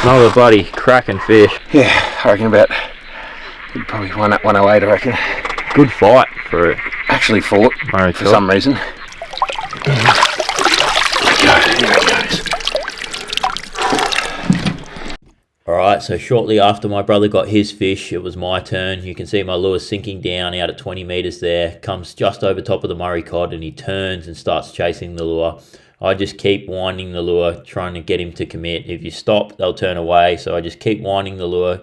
Another bloody cracking fish. Yeah, I reckon about probably 108, I reckon. Good fight for it. Actually fought for some reason. Here it goes. Alright, so shortly after my brother got his fish, it was my turn. You can see my lure sinking down out at 20 metres there. Comes just over top of the Murray cod and he turns and starts chasing the lure. I just keep winding the lure, trying to get him to commit. If you stop, they'll turn away. So I just keep winding the lure.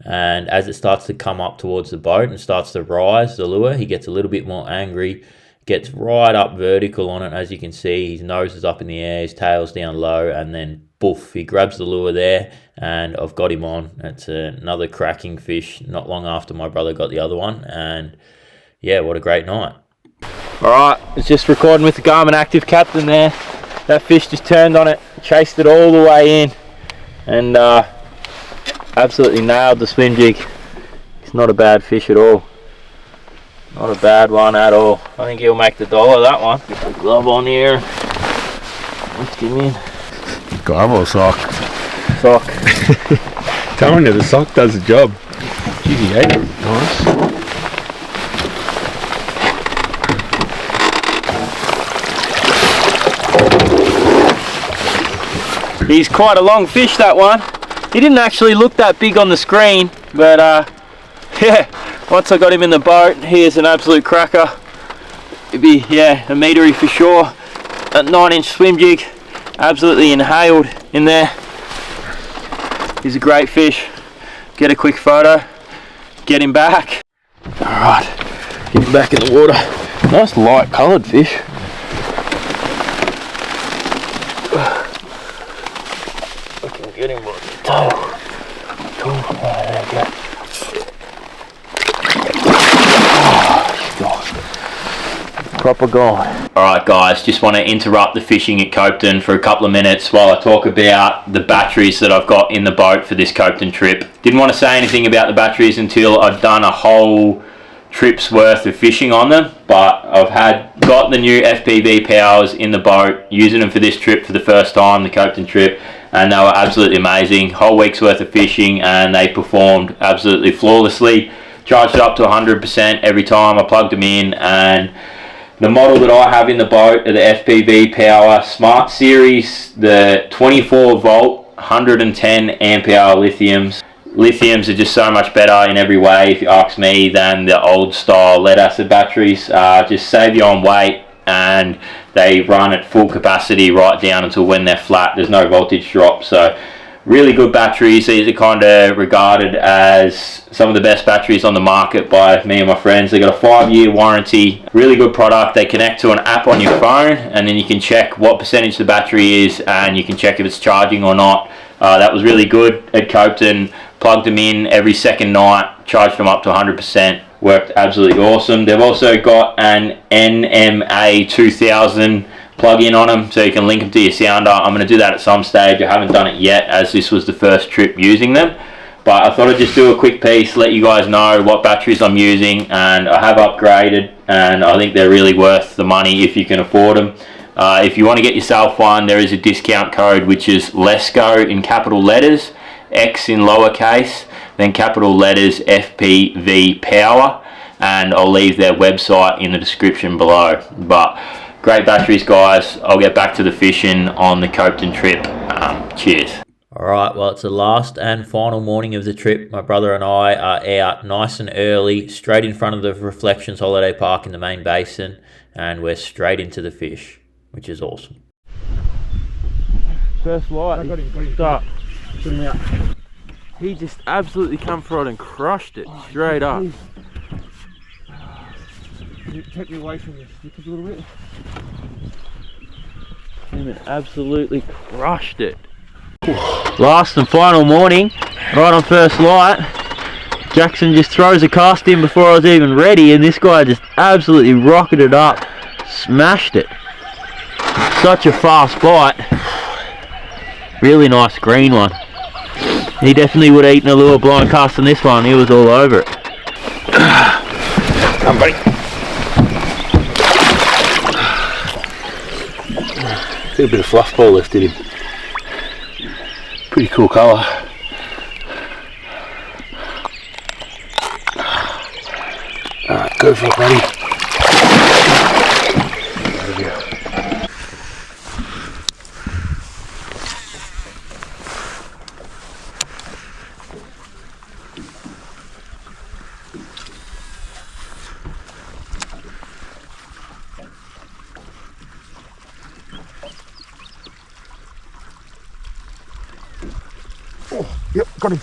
And as it starts to come up towards the boat and starts to rise, the lure, he gets a little bit more angry. gets right up vertical on it. As you can see, his nose is up in the air, his tail's down low, and then boof, he grabs the lure there, and I've got him on. It's another cracking fish not long after my brother got the other one, and yeah, what a great night. Alright, it's just recording with the Garmin Active Captain there. That fish just turned on it, chased it all the way in, and absolutely nailed the swim jig. It's not a bad fish at all. Not a bad one at all. I think he'll make the dollar, that one. Get the glove on here. Lift him in. Glove or sock? Sock. Telling you, the sock does the job. Jig-head, nice. He's quite a long fish, that one. He didn't actually look that big on the screen, but yeah, once I got him in the boat, he is an absolute cracker. It'd be, yeah, a metery for sure. That 9-inch swim jig, absolutely inhaled in there. He's a great fish. Get a quick photo, get him back. Alright, get him back in the water. Nice light coloured fish. I can get him by the tail. Oh, there we go. Proper gone. Alright guys, just want to interrupt the fishing at Copeton for a couple of minutes while I talk about the batteries that I've got in the boat for this Copeton trip. Didn't want to say anything about the batteries until I'd done a whole trip's worth of fishing on them, but I've got the new FPV powers in the boat, using them for this trip for the first time, the Copeton trip, and they were absolutely amazing. Whole week's worth of fishing and they performed absolutely flawlessly. Charged it up to 100% every time I plugged them in, and the model that I have in the boat are the FPV Power Smart Series, the 24 volt, 110 ampere hour lithiums. Lithiums are just so much better in every way, if you ask me, than the old style lead acid batteries. Just save you on weight, and they run at full capacity right down until when they're flat. There's no voltage drop, so really good batteries. These are kind of regarded as some of the best batteries on the market by me and my friends. They got a 5-year warranty. Really good product. They connect to an app on your phone, and then you can check what percentage the battery is, and you can check if it's charging or not. That was really good at Copeton. Plugged them in every second night, charged them up to 100%. Worked absolutely awesome. They've also got an NMA 2000 plug-in on them, so you can link them to your sounder. I'm going to do that at some stage. I haven't done it yet, as this was the first trip using them, but I thought I'd just do a quick piece, let you guys know what batteries I'm using, and I have upgraded, and I think they're really worth the money if you can afford them. If you want to get yourself one, there is a discount code, which is LESCO in capital letters, X in lowercase, then capital letters FPV Power, and I'll leave their website in the description below. But great batteries, guys. I'll get back to the fishing on the Copeton trip. Cheers. Alright, well, it's the last and final morning of the trip. My brother and I are out nice and early, straight in front of the Reflections Holiday Park in the main basin, and we're straight into the fish, which is awesome. First light. I got him. Stop. Put him out. He just absolutely come for it and crushed it straight up. Can you take me away from this a little bit? He absolutely crushed it. Last and final morning, right on first light. Jackson just throws a cast in before I was even ready, and this guy just absolutely rocketed up, smashed it. Such a fast bite. Really nice green one. He definitely would have eaten a little blind cast on this one. He was all over it. Come, buddy. A little bit of fluff ball left in him. Pretty cool colour. Alright, go for it, buddy. There we go. Oh, yep, got him.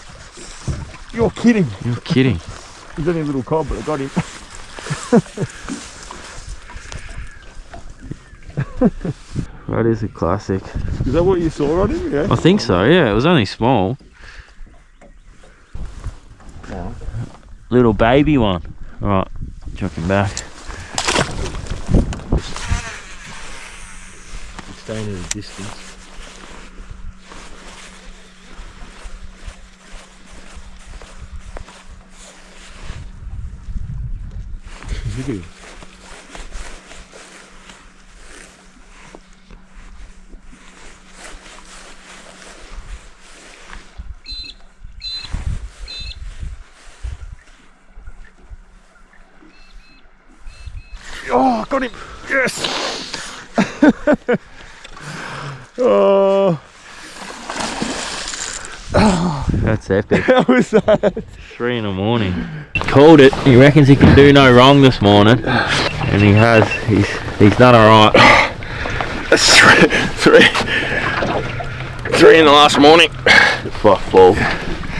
You're kidding. You're kidding. He's only a little cob, but I got him. That is a classic. Is that what you saw on him? Yeah. I think so, yeah. It was only small. Oh. Little baby one. Alright, chuck him back. Staying at a distance. Look at him. Oh, got him! Yes! Oh, That's epic. how was that? 3 in the morning. Called it. He reckons he can do no wrong this morning. And he has. He's done alright. That's three in the last morning. Fuck ball.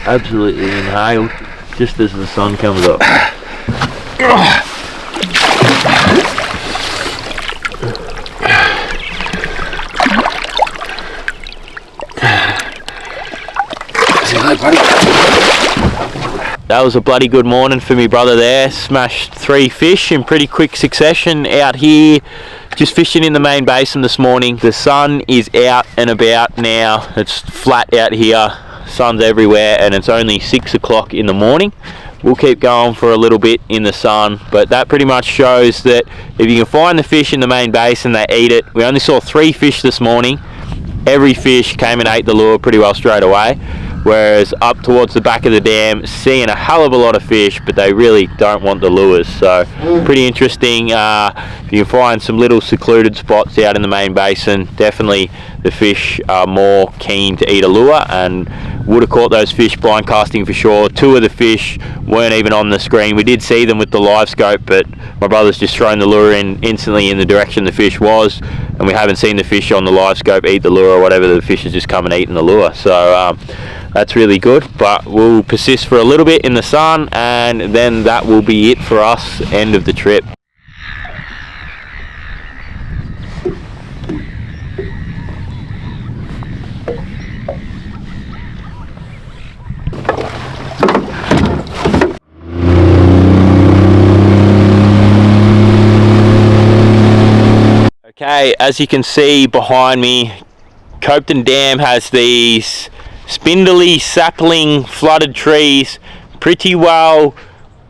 Absolutely inhaled just as the sun comes up. That was a bloody good morning for me brother there. Smashed 3 fish in pretty quick succession out here, just fishing in the main basin this morning. The sun is out and about now. It's flat out here, sun's everywhere, and it's only 6 o'clock in the morning. We'll keep going for a little bit in the sun, but that pretty much shows that if you can find the fish in the main basin, they eat it. We only saw 3 fish this morning. Every fish came and ate the lure pretty well straight away. Whereas up towards the back of the dam, seeing a hell of a lot of fish, but they really don't want the lures. So pretty interesting. If you can find some little secluded spots out in the main basin, definitely the fish are more keen to eat a lure, and would have caught those fish blind casting for sure. 2 of the fish weren't even on the screen. We did see them with the live scope, but my brother's just thrown the lure in instantly in the direction the fish was, and we haven't seen the fish on the live scope eat the lure or whatever. The fish has just come and eaten the lure. So that's really good, but we'll persist for a little bit in the sun, and then that will be it for us. End of the trip. Okay, as you can see behind me, Copeton Dam has these spindly sapling flooded trees pretty well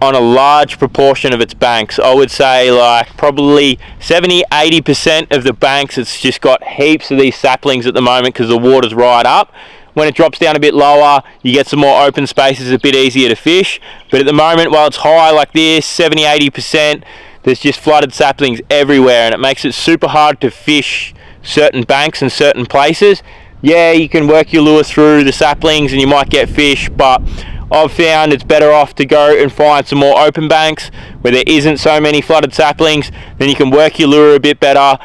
on a large proportion of its banks. I would say like probably 70-80% of the banks, it's just got heaps of these saplings at the moment because the water's right up. When it drops down a bit lower, you get some more open spaces, a bit easier to fish. But at the moment, while it's high like this, 70-80%, there's just flooded saplings everywhere, and it makes it super hard to fish certain banks and certain places. Yeah, you can work your lure through the saplings and you might get fish, but I've found it's better off to go and find some more open banks where there isn't so many flooded saplings. Then you can work your lure a bit better.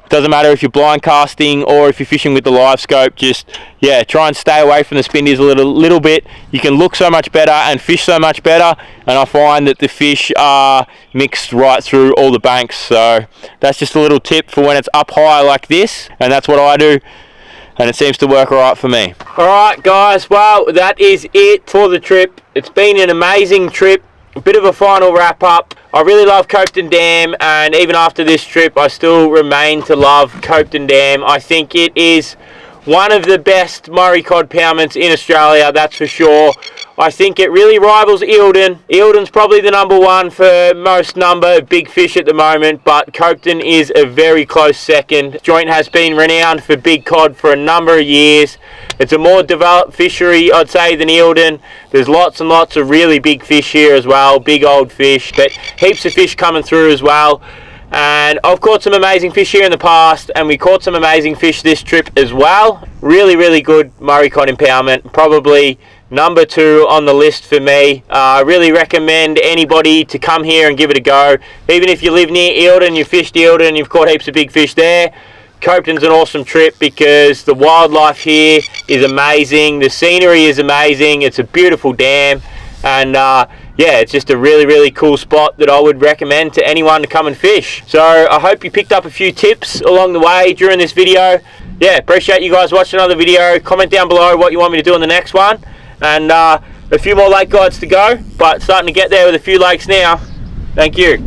Doesn't matter if you're blind casting or if you're fishing with the live scope. Just, yeah, try and stay away from the spindies a little bit. You can look so much better and fish so much better, and I find that the fish are mixed right through all the banks. So that's just a little tip for when it's up high like this, and that's what I do, and it seems to work alright for me. Alright guys, well that is it for the trip. It's been an amazing trip. A bit of a final wrap up. I really love Copeton Dam, and even after this trip I still remain to love Copeton Dam. I think it is one of the best Murray cod poundments in Australia, that's for sure. I think it really rivals Eildon. Eildon's probably the number one for most number of big fish at the moment, but Copeton is a very close second. Joint has been renowned for big cod for a number of years. It's a more developed fishery, I'd say, than Eildon. There's lots and lots of really big fish here as well, big old fish, but heaps of fish coming through as well. And I've caught some amazing fish here in the past, and we caught some amazing fish this trip as well. Really, really good Murray cod impoundment. Probably number 2 on the list for me. I really recommend anybody to come here and give it a go. Even if you live near Eildon, you fished Eildon and you've caught heaps of big fish there, Copeton's an awesome trip because the wildlife here is amazing, the scenery is amazing, it's a beautiful dam, and yeah, it's just a really, really cool spot that I would recommend to anyone to come and fish. So I hope you picked up a few tips along the way during this video. Yeah, appreciate you guys watching another video. Comment down below what you want me to do on the next one. And a few more lake guides to go, but starting to get there with a few lakes now. Thank you.